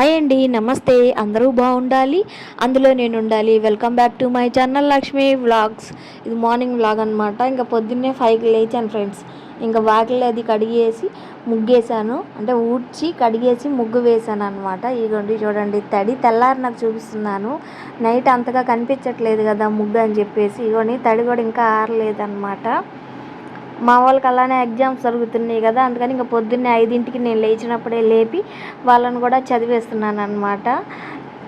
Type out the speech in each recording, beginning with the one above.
Hi అండి, నమస్తే. అందరూ బాగుండాలి, అందులో నేను ఉండాలి. Welcome back to my channel Lakshmi vlogs. ఇది మార్నింగ్ వ్లాగ్ అనమాట. ఇంకా పొద్దున్నే 5కి లేచాను ఫ్రెండ్స్. ఇంకా వాకిలి అది కడిగేసి ముగ్గేసాను, అంటే ఊడ్చి కడిగేసి ముగ్గు వేసాను అనమాట. ఇదిగోండి చూడండి, తడి తెల్లారి నాకు చూపిస్తున్నాను. నైట్ అంతగా కనిపించట్లేదు కదా ముగ్గు అని చెప్పేసి. ఇదిగోండి తడి కూడా ఇంకా ఆరలేదన్నమాట. మా వాళ్ళకి అలానే ఎగ్జామ్స్ జరుగుతున్నాయి కదా, అందుకని ఇంకా పొద్దున్నే 5ంటికి నేను లేచినప్పుడే లేపి వాళ్ళని కూడా చదివేస్తున్నాను అనమాట.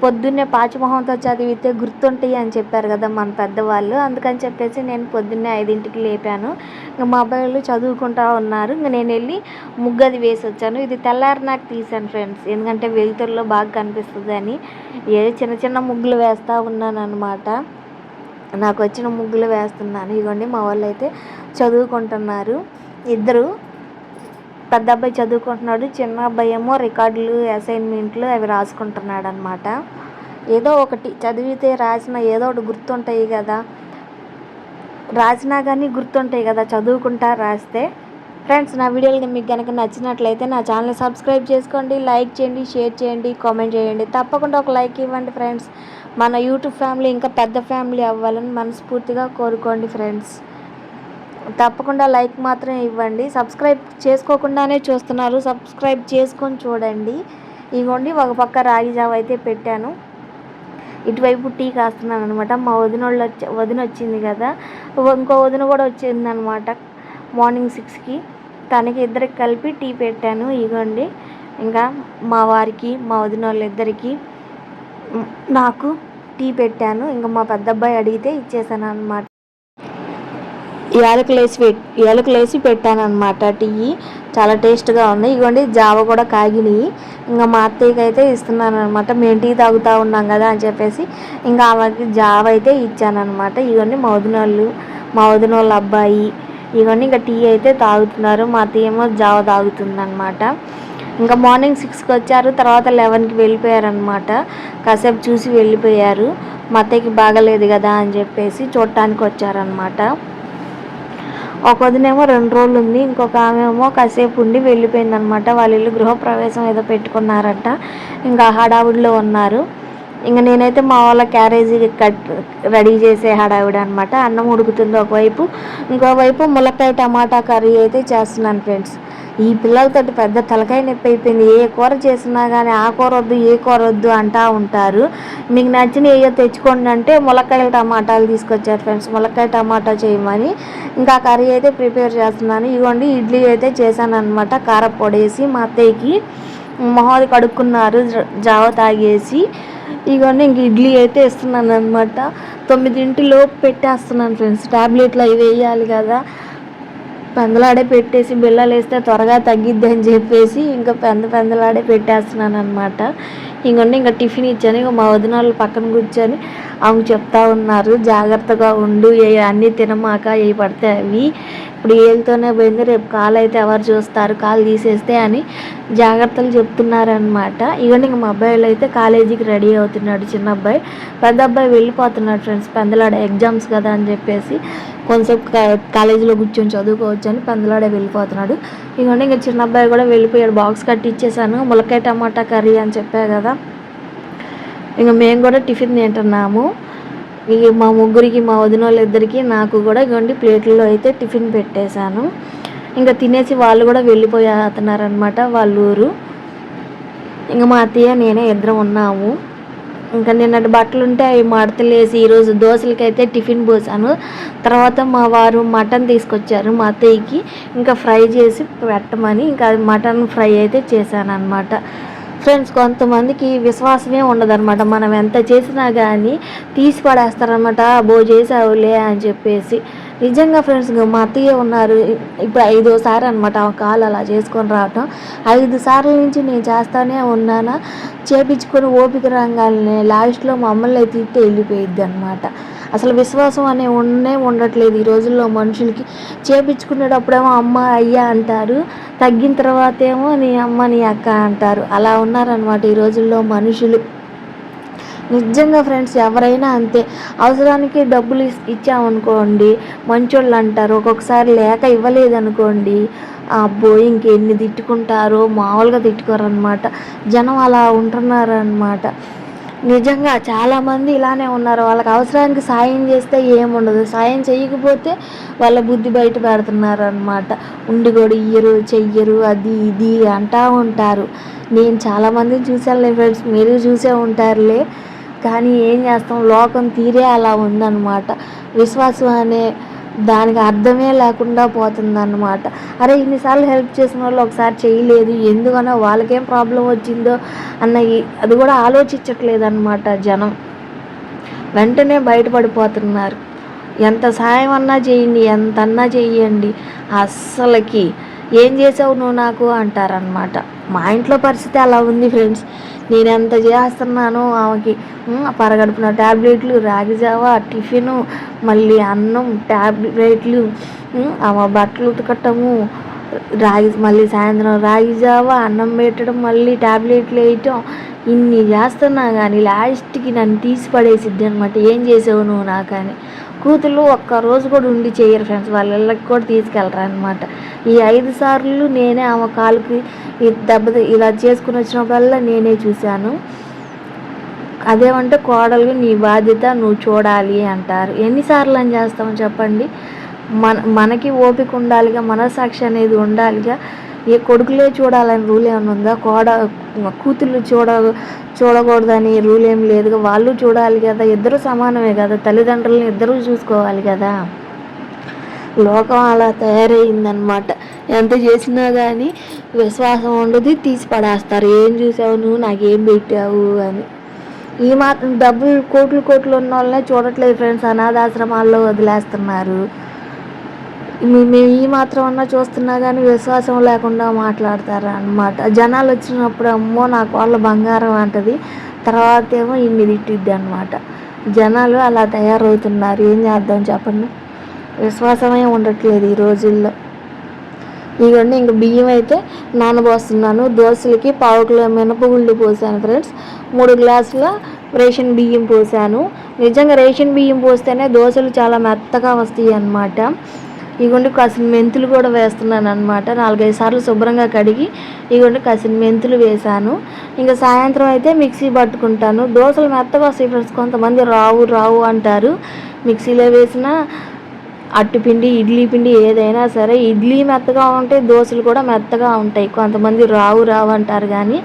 పొద్దున్నే పాచిమొహంతో చదివితే గుర్తుంటాయి అని చెప్పారు కదా మన పెద్దవాళ్ళు, అందుకని చెప్పేసి నేను పొద్దున్నే 5ంటికి లేపాను. ఇంకా మా అబ్బాయిలు చదువుకుంటూ ఉన్నారు. ఇంకా నేను వెళ్ళి ముగ్గది వేసి వచ్చాను. ఇది తెల్లారి నాకు తీసాను ఫ్రెండ్స్, ఎందుకంటే వెలుతురులో బాగా కనిపిస్తుంది అని. చిన్న చిన్న ముగ్గులు వేస్తూ ఉన్నాను అనమాట. నాకు వచ్చిన ముగ్గులు వేస్తున్నాను. ఇదిగోండి మా వాళ్ళు అయితే చదువుకుంటున్నారు. ఇద్దరు, పెద్ద అబ్బాయి చదువుకుంటున్నాడు, చిన్న అబ్బాయి ఏమో రికార్డులు అసైన్మెంట్లు అవి రాసుకుంటున్నాడు అనమాట. ఏదో ఒకటి చదివితే రాసిన ఏదో ఒకటి గుర్తుంటాయి కదా, రాసినా కానీ గుర్తుంటాయి కదా చదువుకుంటా రాస్తే. ఫ్రెండ్స్, నా వీడియోలు మీకు కనుక నచ్చినట్లయితే నా ఛానల్ సబ్స్క్రైబ్ చేసుకోండి, లైక్ చేయండి, షేర్ చేయండి, కామెంట్ చేయండి. తప్పకుండా ఒక లైక్ ఇవ్వండి ఫ్రెండ్స్. మన యూట్యూబ్ ఫ్యామిలీ ఇంకా పెద్ద ఫ్యామిలీ అవ్వాలని మనస్ఫూర్తిగా కోరుకోండి ఫ్రెండ్స్. తప్పకుండా లైక్ మాత్రం ఇవ్వండి. సబ్స్క్రైబ్ చేసుకోకుండానే చూస్తున్నారు, సబ్స్క్రైబ్ చేసుకొని చూడండి. ఇదిగోండి ఒక పక్క రాగి జావ అయితే పెట్టాను, ఇటువైపు టీ కాస్తున్నాను అనమాట. మా వదిన వచ్చింది కదా, ఇంకో వదిన కూడా వచ్చిందనమాట మార్నింగ్ 6కి. తనకి ఇద్దరికి కలిపి టీ పెట్టాను. ఇదిగోండి ఇంకా మా వారికి, మా వదిన వాళ్ళిద్దరికి, నాకు టీ పెట్టాను. ఇంకా మా పెద్ద అబ్బాయి అడిగితే ఇచ్చేసాను అనమాట. యాలకులేసి పెట్టాను అనమాట టీ. చాలా టేస్ట్గా ఉంది. ఇదిగోండి జావ కూడా కాగినాయి. ఇంకా మా అత్తయ్యకి అయితే ఇస్తున్నాను అనమాట. మేము టీ తాగుతూ ఉన్నాం కదా అని చెప్పేసి ఇంకా ఆమెకి జావ అయితే ఇచ్చానమాట. ఇవన్నీ మా వదిన వాళ్ళ అబ్బాయి ఇవన్నీ ఇంకా టీ అయితే తాగుతున్నారు. మా అత్తయ్య ఏమో జావ తాగుతుందనమాట. ఇంకా మార్నింగ్ 6కి వచ్చారు, తర్వాత 11కి వెళ్ళిపోయారనమాట. కాసేపు చూసి వెళ్ళిపోయారు. మా అత్తయ్యకి బాగలేదు కదా అని చెప్పేసి చూడటానికి వచ్చారనమాట. ఒక వదినేమో 2 రోజులు ఉంది, ఇంకొక ఆమె ఏమో కాసేపు ఉండి వెళ్ళిపోయిందనమాట. వాళ్ళ ఇల్లు గృహప్రవేశం ఏదో పెట్టుకున్నారట, ఇంకా హడావుడిలో ఉన్నారు. ఇంకా నేనైతే మా వాళ్ళ క్యారేజీ రెడీ చేసే హడావిడి అనమాట. అన్నం ఉడుకుతుంది ఒకవైపు, ఇంకోవైపు ములక్కాయ టమాటా కర్రీ అయితే చేస్తున్నాను ఫ్రెండ్స్. ఈ పిల్లలతో పెద్ద తలకాయ నొప్పి అయిపోయింది. ఏ కూర చేసినా కానీ ఆ కూర వద్దు, ఏ కూర వద్దు అంటూ ఉంటారు. మీకు నచ్చిన ఏయో తెచ్చుకోండి అంటే ములక్కాయల టమాటాలు తీసుకొచ్చారు ఫ్రెండ్స్, ములక్కాయ టమాటా చేయమని. ఇంకా కర్రీ అయితే ప్రిపేర్ చేస్తున్నాను. ఇదిగోండి ఇడ్లీ అయితే చేశాను అనమాట. కారపొడి వేసి మా అత్తయ్యకి మొహాది కడుక్కున్నారు జావ తాగేసి. ఇదిగోండి ఇంక ఇడ్లీ అయితే ఇస్తున్నాను అనమాట. 9ంటిలోపు పెట్టేస్తున్నాను ఫ్రెండ్స్. ట్యాబ్లెట్లు అవి వేయాలి కదా, పెందలాడే పెట్టేసి బిళ్ళలు వేస్తే త్వరగా తగ్గిద్ది అని చెప్పేసి ఇంకా పెందలాడే పెట్టేస్తున్నాను అనమాట. ఇంకొండి ఇంకా టిఫిన్ ఇచ్చాను. ఇంకా మా వదిన వాళ్ళు పక్కన కూర్చొని ఆమె చెప్తా ఉన్నారు, జాగ్రత్తగా ఉండు, అన్నీ తినమాక, ఏ పడితే అవి, ఇప్పుడు ఏళ్ళతోనే పోయింది, రేపు కాలు అయితే ఎవరు చూస్తారు, కాలు తీసేస్తే అని జాగ్రత్తలు చెప్తున్నారనమాట. ఇవన్నీ ఇంకా మా అబ్బాయిలు అయితే కాలేజీకి రెడీ అవుతున్నాడు చిన్న అబ్బాయి. పెద్ద అబ్బాయి వెళ్ళిపోతున్నాడు ఫ్రెండ్స్, పెందలాడే ఎగ్జామ్స్ కదా అని చెప్పేసి కొంచెం కాలేజీలో కూర్చొని చదువుకోవచ్చు అని పెందలాడే వెళ్ళిపోతున్నాడు. ఇవన్నీ ఇంకా చిన్న అబ్బాయి కూడా వెళ్ళిపోయాడు. బాక్స్ కట్టి ఇచ్చేసాను. ములక్కాయ టమాటా కర్రీ అని చెప్పా కదా, ఇంకా మేము కూడా టిఫిన్ తింటున్నాము. ఇక మా ముగ్గురికి, మా వదిన వాళ్ళిద్దరికి, నాకు కూడా ఇవ్వండి ప్లేట్లలో అయితే టిఫిన్ పెట్టేశాను. ఇంకా తినేసి వాళ్ళు కూడా వెళ్ళిపోతున్నారనమాట వాళ్ళ ఊరు. ఇంకా మా అత్తయ్య నేనే ఇద్దరం ఉన్నాము. ఇంకా నిన్నటి బట్టలు ఉంటే అవి మడతలు వేసి ఈరోజు దోశలకైతే టిఫిన్ పోసాను. తర్వాత మా వారు మటన్ తీసుకొచ్చారు మా అత్తయ్యకి, ఇంకా ఫ్రై చేసి పెట్టమని ఇంకా మటన్ ఫ్రై అయితే చేశాను అనమాట. ఫ్రెండ్స్, కొంతమందికి విశ్వాసమే ఉండదన్నమాట. మనం ఎంత చేసినా కానీ తీసి పడేస్తారనమాట, బో చేసావులే అని చెప్పేసి. నిజంగా ఫ్రెండ్స్, మా అత్తయ్య ఉన్నారు, ఇప్పుడు 5వ సారి అనమాట ఆ కాలు అలా చేసుకొని రావటం. 5 సార్ల నుంచి నేను చేస్తానే ఉన్నానా, చేపించుకొని ఓపిక రంగాలని లాస్ట్లో మమ్మల్ని అయితే తిట్టి వెళ్ళిపోయిద్ది అనమాట. అసలు విశ్వాసం అనే ఉండట్లేదు ఈ రోజుల్లో మనుషులకి. చేపించుకునేటప్పుడేమో అమ్మ అయ్యా అంటారు, తగ్గిన తర్వాత ఏమో నీ అమ్మ నీ అక్క అంటారు. అలా ఉన్నారనమాట ఈ రోజుల్లో మనుషులు. నిజంగా ఫ్రెండ్స్ ఎవరైనా అంతే. అవసరానికి డబ్బులు ఇచ్చామనుకోండి మంచోళ్ళు అంటారు, ఒక్కొక్కసారి లేక ఇవ్వలేదనుకోండి అబ్బో ఇంకెన్ని తిట్టుకుంటారో, మామూలుగా తిట్టుకోరనమాట. జనం అలా ఉంటున్నారనమాట. నిజంగా చాలామంది ఇలానే ఉన్నారు. వాళ్ళకి అవసరానికి సాయం చేస్తే ఏముండదు, సాయం చేయకపోతే వాళ్ళ బుద్ధి బయట పెడుతున్నారు అనమాట. ఉండి కూడా ఇయ్యరు చెయ్యరు అది ఇది అంటూ ఉంటారు. నేను చాలామందిని చూసానులే ఫ్రెండ్స్, మీరు చూసే ఉంటారులే. కానీ ఏం చేస్తాం, లోకం తీరే అలా ఉందన్నమాట. విశ్వాసం అనే దానికి అర్థమే లేకుండా పోతుందన్నమాట. అరే ఇన్నిసార్లు హెల్ప్ చేసిన వాళ్ళు ఒకసారి చేయలేదు, ఎందుకనో వాళ్ళకేం ప్రాబ్లం వచ్చిందో అన్న అది కూడా ఆలోచించట్లేదు అన్నమాట. జనం వెంటనే బయటపడిపోతున్నారు. ఎంత సాయం అన్నా చేయండి, ఎంత అన్నా చేయండి, అస్సలకి ఏం చేసావు నువ్వు నాకు అంటారనమాట. మా ఇంట్లో పరిస్థితి అలా ఉంది ఫ్రెండ్స్. నేను ఎంత చేస్తున్నానో ఆమెకి పరగడుపున ట్యాబ్లెట్లు, రాగి జావ, టిఫిను, మళ్ళీ అన్నం, ట్యాబ్లెట్లు, ఆమె బట్టలు ఉతకటము, మళ్ళీ సాయంత్రం రాగి జావ, అన్నం పెట్టడం, మళ్ళీ ట్యాబ్లెట్లు వేయటం, ఇన్ని చేస్తున్నా కానీ లాస్ట్కి నన్ను తీసి పడేసిద్ది అనమాట. ఏం చేసావు నువ్వు నాకని. కూతుళ్ళు ఒక్కరోజు కూడా ఉండి చేయరు ఫ్రెండ్స్, వాళ్ళ ఇళ్ళకి కూడా తీసుకెళ్ళరు అనమాట. ఈ 5 సార్లు నేనే ఆమె కాలుకి ఈ దెబ్బ ఇలా చేసుకుని వచ్చినప్పుడల్లా నేనే చూశాను. అదేమంటే కోడలు నీ బాధ్యత నువ్వు చూడాలి అంటారు. ఎన్నిసార్లు అని చేస్తామని చెప్పండి. మనకి ఓపిక ఉండాలిగా, మనసాక్షి అనేది ఉండాలిగా. ఏ కొడుకులే చూడాలని రూల్ ఏమైనా ఉందా? కూతుళ్ళు చూడకూడదని రూల్ ఏం లేదుగా. వాళ్ళు చూడాలి కదా, ఇద్దరు సమానమే కదా, తల్లిదండ్రులను ఇద్దరూ చూసుకోవాలి కదా. లోకం అలా తయారైందనమాట. ఎంత చేసినా కానీ విశ్వాసం ఉండదు, తీసి పడేస్తారు. ఏం చూసావు నువ్వు, నాకేం పెట్టావు అని. ఈ మాత్రం డబ్బులు కోట్లు ఉన్న వాళ్ళనే చూడట్లేదు ఫ్రెండ్స్, అనాథాశ్రమాల్లో వదిలేస్తున్నారు. మేము ఈ మాత్రం అన్నా చూస్తున్నా కానీ విశ్వాసం లేకుండా మాట్లాడతారు అన్నమాట. జనాలు వచ్చినప్పుడు అమ్మో నాకు వాళ్ళ బంగారం అంటది, తర్వాత ఏమో ఇన్ని తిట్టిద్ది అనమాట. జనాలు అలా తయారవుతున్నారు. ఏం చేద్దాం చెప్పండి, విశ్వాసమే ఉండట్లేదు ఈ రోజుల్లో. ఇవన్నీ ఇంక బియ్యం అయితే నానబోస్తున్నాను. దోశలకి 1/4 కిలో మినపగుళ్ళు పోసాను ఫ్రెండ్స్. 3 గ్లాసుల రేషన్ బియ్యం పోసాను. నిజంగా రేషన్ బియ్యం పోస్తేనే దోశలు చాలా మెత్తగా వస్తాయి అన్నమాట. ఇగోండి కాసిన మెంతులు కూడా వేస్తున్నాను అనమాట. 4-5 సార్లు శుభ్రంగా కడిగి ఇగోండి కాసిన మెంతులు వేసాను. ఇంకా సాయంత్రం అయితే మిక్సీ పట్టుకుంటాను. దోశలు మెత్తగా వస్తాయి ఫ్రెండ్స్, కొంతమంది రావు అంటారు. మిక్సీలో వేసిన అట్టుపిండి, ఇడ్లీ పిండి ఏదైనా సరే, ఇడ్లీ మెత్తగా ఉంటాయి, దోశలు కూడా మెత్తగా ఉంటాయి. కొంతమంది రావు అంటారు కానీ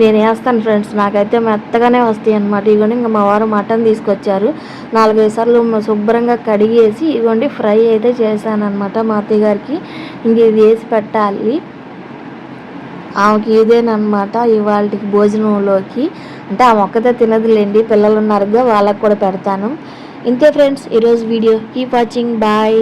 నేను వేస్తాను ఫ్రెండ్స్, నాకైతే మెత్తగానే వస్తాయి అన్నమాట. ఇగోండి ఇంకా మా వారు మటన్ తీసుకొచ్చారు. 4-5 సార్లు శుభ్రంగా కడిగేసి ఇగోండి ఫ్రై అయితే చేశాను అనమాట మా అత్తయ్య గారికి. ఇంక ఇది వేసి పెట్టాలి ఆమెకి. ఇదేనమాట ఇవాళకి భోజనంలోకి. అంటే ఆమె ఒక్కతే తినదులేండి, పిల్లలు ఉన్నారుగా వాళ్ళకి కూడా పెడతాను. ఇంతే ఫ్రెండ్స్ ఈరోజు వీడియో. Keep watching, bye.